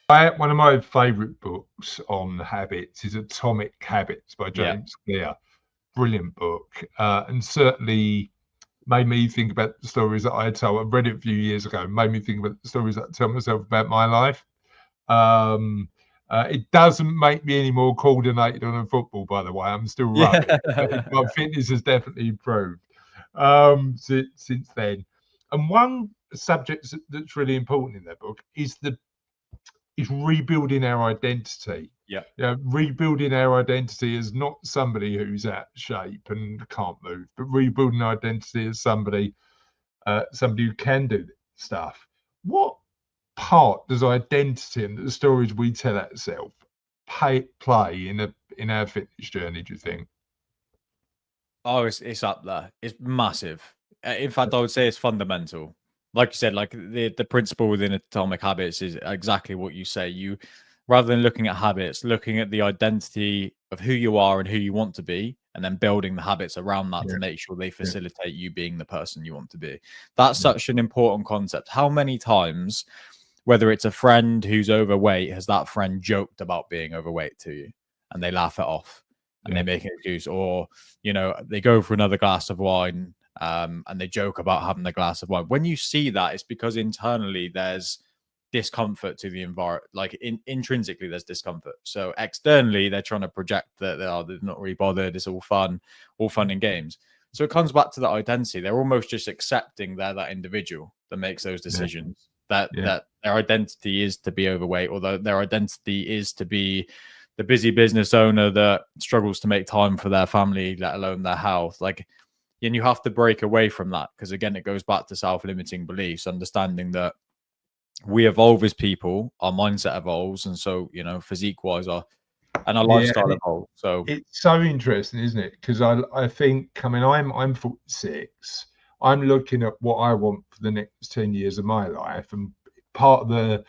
One of my favourite books on habits is Atomic Habits by Yeah. James Clear. Brilliant book, and certainly made me think about the stories that I tell. I read it a few years ago. Made me think about the stories that I tell myself about my life. Um, it doesn't make me any more coordinated on a football, by the way. I'm still rubbish, but my Yeah. fitness has definitely improved since then. And one subject that's really important in that book is rebuilding our identity. Yeah. Rebuilding our identity as not somebody who's out of shape and can't move, but rebuilding our identity as somebody who can do stuff. What part does identity and the stories we tell ourselves play in our fitness journey? Do you think? Oh, it's up there. It's massive. In fact, I would say it's fundamental. Like you said, like the principle within Atomic Habits is exactly what you say. You, rather than looking at habits, looking at the identity of who you are and who you want to be, and then building the habits around that to Yeah, make sure they yeah, facilitate you being the person you want to be. That's yeah, such an important concept. How many times, whether it's a friend who's overweight, has that friend joked about being overweight to you and they laugh it off and they yeah, make an excuse, or they go for another glass of wine, and they joke about having the glass of wine. When you see that, it's because internally there's discomfort to the environment. Like intrinsically, there's discomfort. So externally, they're trying to project that they're not really bothered. It's all fun and games. So it comes back to that identity. They're almost just accepting they're that individual that makes those yeah, decisions. That yeah, that their identity is to be overweight, or their identity is to be the busy business owner that struggles to make time for their family, let alone their health. Like, and you have to break away from that, because again, it goes back to self-limiting beliefs, understanding that we evolve as people, our mindset evolves, and so physique-wise, our yeah. lifestyle evolves. So It's so interesting, isn't it? Because I think, I mean, I'm 46. I'm looking at what I want for the next 10 years of my life, and part of the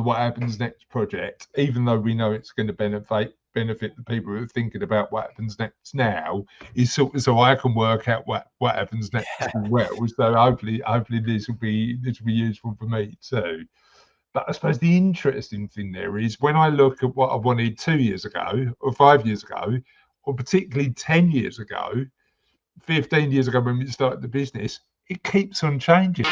what happens next project, even though we know it's going to benefit the people who are thinking about what happens next now, is so I can work out what happens next as well. So hopefully this will be useful for me too. But I suppose the interesting thing there is when I look at what I wanted 2 years ago, or 5 years ago, or particularly 10 years ago, 15 years ago when we started the business, it keeps on changing.